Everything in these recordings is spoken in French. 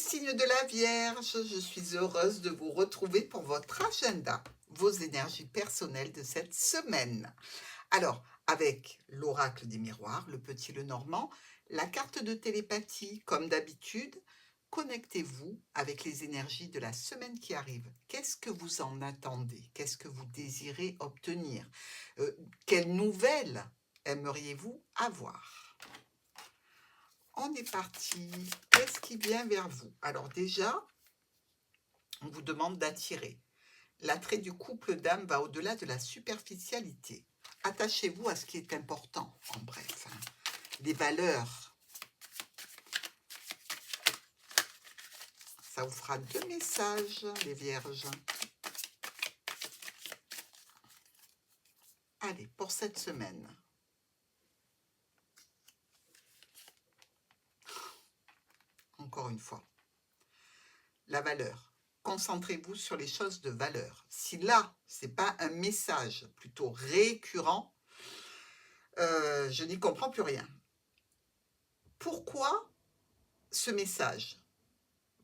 signe de la Vierge, je suis heureuse de vous retrouver pour votre agenda, vos énergies personnelles de cette semaine. Alors, avec l'oracle des miroirs, le petit Lenormand, la carte de télépathie, comme d'habitude, connectez-vous avec les énergies de la semaine qui arrive. Qu'est-ce que vous en attendez? Qu'est-ce que vous désirez obtenir? Quelles nouvelles aimeriez-vous avoir? On est parti. Qu'est-ce qui vient vers vous? Alors déjà, on vous demande d'attirer. L'attrait du couple d'âme va au-delà de la superficialité. Attachez-vous à ce qui est important, en bref. Les valeurs. Ça vous fera 2 messages, les vierges. Allez, pour cette semaine. Encore une fois. La valeur. Concentrez-vous sur les choses de valeur. Si là, ce n'est pas un message plutôt récurrent, je n'y comprends plus rien. Pourquoi ce message?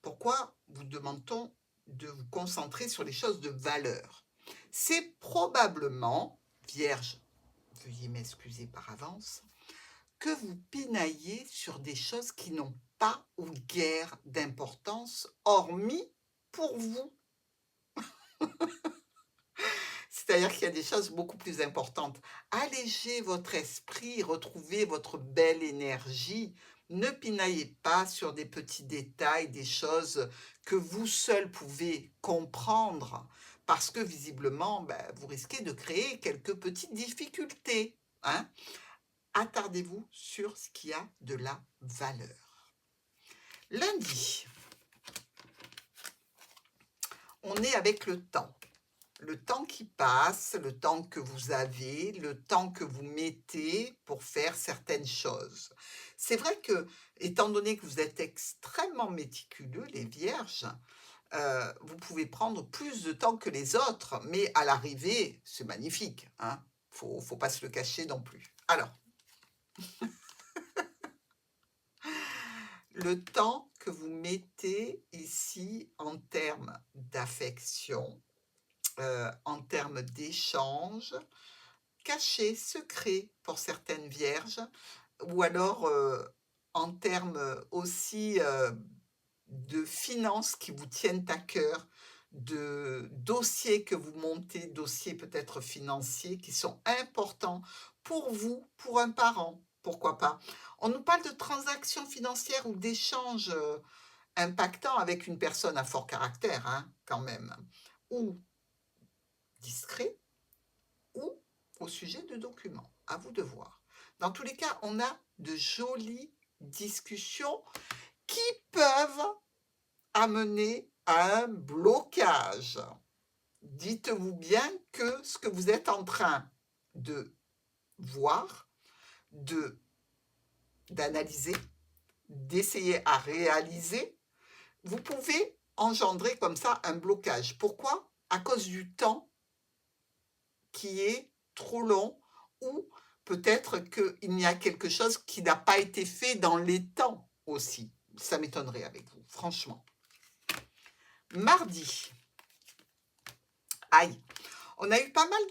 Pourquoi vous demande-t-on de vous concentrer sur les choses de valeur? C'est probablement, Vierge, veuillez m'excuser par avance, que vous pinaillez sur des choses qui n'ont pas ou guère d'importance, hormis pour vous. C'est-à-dire qu'il y a des choses beaucoup plus importantes. Allégez votre esprit, retrouvez votre belle énergie. Ne pinaillez pas sur des petits détails, des choses que vous seul pouvez comprendre, parce que visiblement, vous risquez de créer quelques petites difficultés, hein. Attardez-vous sur ce qui a de la valeur. Lundi, on est avec le temps. Le temps qui passe, le temps que vous avez, le temps que vous mettez pour faire certaines choses. C'est vrai que, étant donné que vous êtes extrêmement méticuleux, les vierges, vous pouvez prendre plus de temps que les autres, mais à l'arrivée, c'est magnifique, hein. Faut pas se le cacher non plus. Alors, le temps que vous mettez ici en termes d'affection, en termes d'échange, caché, secret pour certaines vierges, ou alors en termes aussi de finances qui vous tiennent à cœur, de dossiers que vous montez, dossiers peut-être financiers qui sont importants pour vous, pour un parent, pourquoi pas. On nous parle de transactions financières ou d'échanges impactants avec une personne à fort caractère, hein, quand même, ou discret, ou au sujet de documents. À vous de voir. Dans tous les cas, on a de jolies discussions qui peuvent amener à un blocage. Dites-vous bien que ce que vous êtes en train de voir, d'analyser, d'essayer à réaliser, vous pouvez engendrer comme ça un blocage. Pourquoi? À cause du temps qui est trop long, ou peut-être qu'il y a quelque chose qui n'a pas été fait dans les temps aussi. Ça m'étonnerait avec vous, franchement. Mardi. Aïe. On a eu pas mal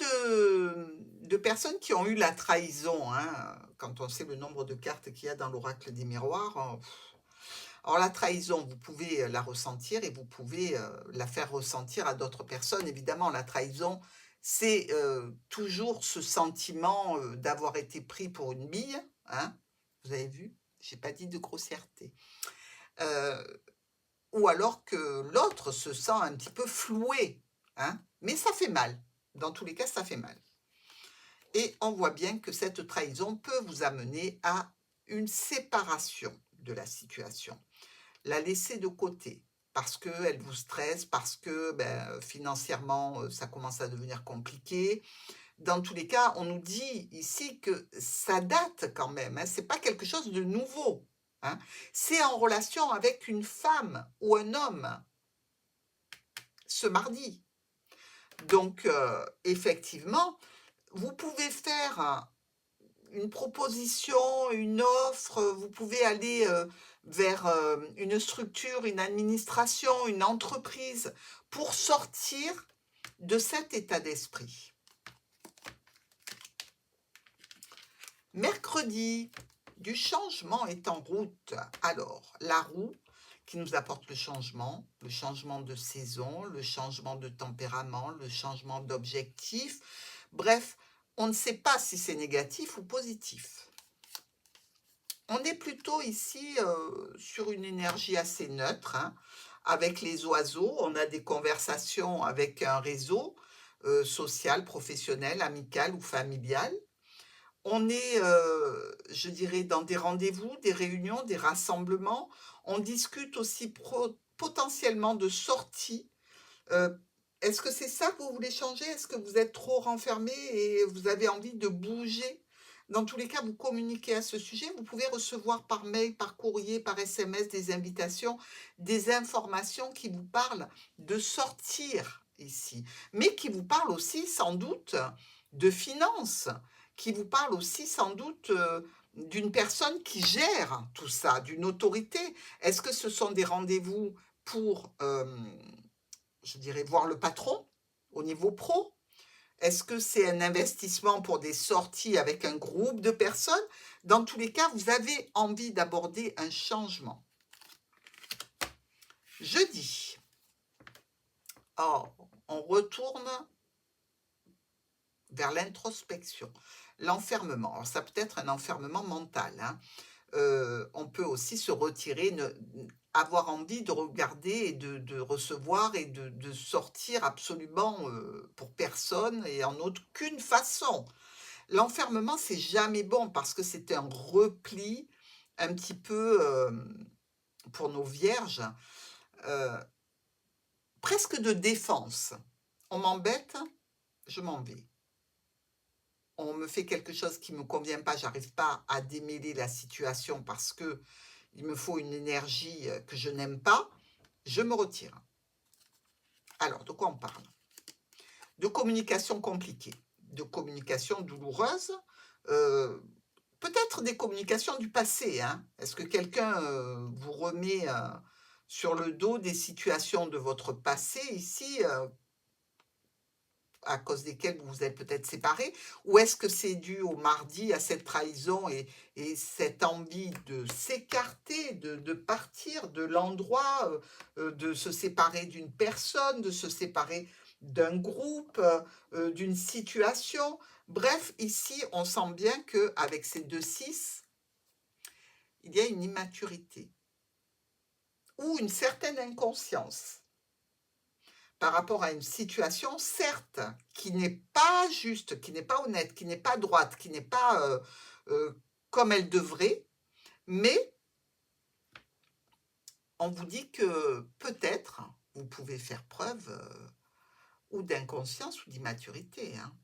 de personnes qui ont eu la trahison, hein, quand on sait le nombre de cartes qu'il y a dans l'oracle des miroirs. Alors la trahison, vous pouvez la ressentir et vous pouvez la faire ressentir à d'autres personnes. Évidemment, la trahison, c'est toujours ce sentiment d'avoir été pris pour une bille, hein. Vous avez vu? J'ai pas dit de grossièreté. Ou alors que l'autre se sent un petit peu floué, hein. Mais ça fait mal. Dans tous les cas, ça fait mal. Et on voit bien que cette trahison peut vous amener à une séparation de la situation. La laisser de côté parce qu'elle vous stresse, parce que financièrement, ça commence à devenir compliqué. Dans tous les cas, on nous dit ici que ça date quand même, hein, ce n'est pas quelque chose de nouveau, hein. C'est en relation avec une femme ou un homme, ce mardi. Donc, effectivement, vous pouvez faire une proposition, une offre, vous pouvez aller vers une structure, une administration, une entreprise, pour sortir de cet état d'esprit. Mercredi, du changement est en route. Alors, la roue qui nous apporte le changement de saison, le changement de tempérament, le changement d'objectif. Bref, on ne sait pas si c'est négatif ou positif. On est plutôt ici sur une énergie assez neutre, hein, avec les oiseaux. On a des conversations avec un réseau social, professionnel, amical ou familial. On est, je dirais, dans des rendez-vous, des réunions, des rassemblements. On discute aussi potentiellement de sorties. Heu, est-ce que c'est ça que vous voulez changer? Est-ce que vous êtes trop renfermé et vous avez envie de bouger? Dans tous les cas, vous communiquez à ce sujet. Vous pouvez recevoir par mail, par courrier, par SMS des invitations, des informations qui vous parlent de sortir ici, mais qui vous parlent aussi sans doute de finances, qui vous parlent aussi sans doute, d'une personne qui gère tout ça, d'une autorité. Est-ce que ce sont des rendez-vous pour, je dirais voir le patron au niveau pro? Est-ce que c'est un investissement pour des sorties avec un groupe de personnes? Dans tous les cas, vous avez envie d'aborder un changement. Jeudi, oh, on retourne vers l'introspection, l'enfermement. Alors ça peut être un enfermement mental, hein. On peut aussi se retirer, avoir envie de regarder et de recevoir et de sortir absolument, pour personne et en aucune façon. L'enfermement, c'est jamais bon parce que c'est un repli un petit peu, pour nos vierges, heu, presque de défense. On m'embête, je m'en vais. On me fait quelque chose qui ne me convient pas, j'arrive pas à démêler la situation parce que il me faut une énergie, que je n'aime pas, je me retire. Alors, de quoi on parle? De communication compliquée, de communication douloureuse, heu, peut-être des communications du passé, hein. Est-ce que quelqu'un, vous remet, sur le dos des situations de votre passé ici, à cause desquels vous vous êtes peut-être séparés? Ou est-ce que c'est dû au mardi, à cette trahison et cette envie de s'écarter, de partir de l'endroit, de se séparer d'une personne, de se séparer d'un groupe, d'une situation? Bref, ici, on sent bien qu'avec ces 2 6, il y a une immaturité ou une certaine inconscience par rapport à une situation, certes, qui n'est pas juste, qui n'est pas honnête, qui n'est pas droite, qui n'est pas, comme elle devrait, mais on vous dit que peut-être vous pouvez faire preuve, ou d'inconscience ou d'immaturité, hein.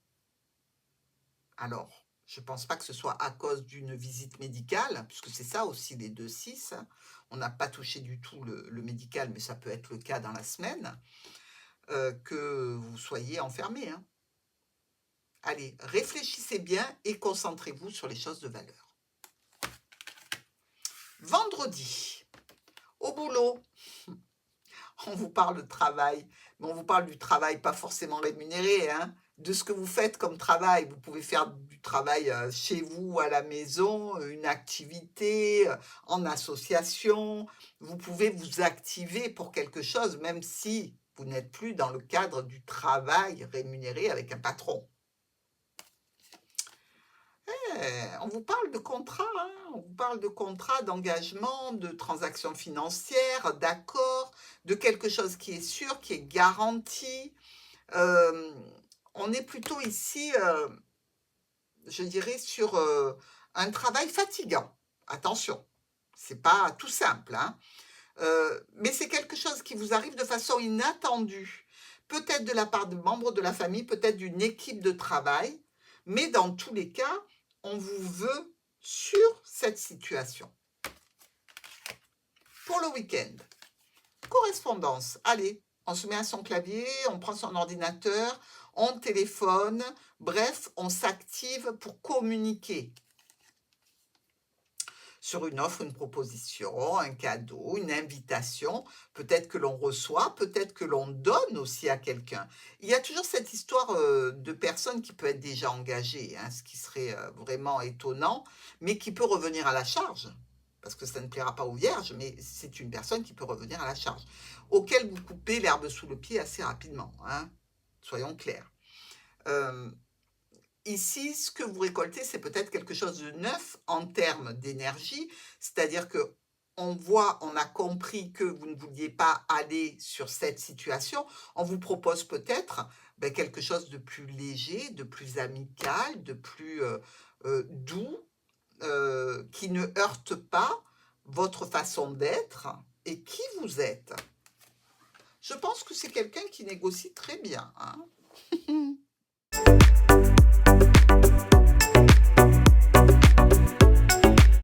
Alors, je ne pense pas que ce soit à cause d'une visite médicale, puisque c'est ça aussi les 2-6, hein. On n'a pas touché du tout le médical, mais ça peut être le cas dans la semaine, que vous soyez enfermé, hein. Allez, réfléchissez bien et concentrez-vous sur les choses de valeur. Vendredi, au boulot, on vous parle de travail, mais on vous parle du travail pas forcément rémunéré, hein, de ce que vous faites comme travail. Vous pouvez faire du travail chez vous, à la maison, une activité, en association. Vous pouvez vous activer pour quelque chose, même si vous n'êtes plus dans le cadre du travail rémunéré avec un patron. On vous parle de contrat, hein, on vous parle de contrat, d'engagement, de transactions financières, d'accords, de quelque chose qui est sûr, qui est garanti. Hem, on est plutôt ici, je dirais sur, un travail fatigant. Attention, c'est pas tout simple, hein, mais c'est quelque chose qui vous arrive de façon inattendue. Peut-être de la part de membres de la famille, peut-être d'une équipe de travail, mais dans tous les cas, on vous veut sur cette situation. Pour le week-end, correspondance. Allez, on se met à son clavier, on prend son ordinateur, on téléphone, bref, on s'active pour communiquer. sur une offre, une proposition, un cadeau, une invitation, peut-être que l'on reçoit, peut-être que l'on donne aussi à quelqu'un. Il y a toujours cette histoire, de personne qui peut être déjà engagée, hein, ce qui serait, vraiment étonnant, mais qui peut revenir à la charge. Parce que ça ne plaira pas aux vierges, mais c'est une personne qui peut revenir à la charge, auquel vous coupez l'herbe sous le pied assez rapidement, hein, soyons clairs. Hem, Ici, ce que vous récoltez, c'est peut-être quelque chose de neuf en termes d'énergie, c'est-à-dire que on a compris que vous ne vouliez pas aller sur cette situation. On vous propose peut-être, quelque chose de plus léger, de plus amical, de plus, doux, qui ne heurte pas votre façon d'être et qui vous êtes. Je pense que c'est quelqu'un qui négocie très bien, hein.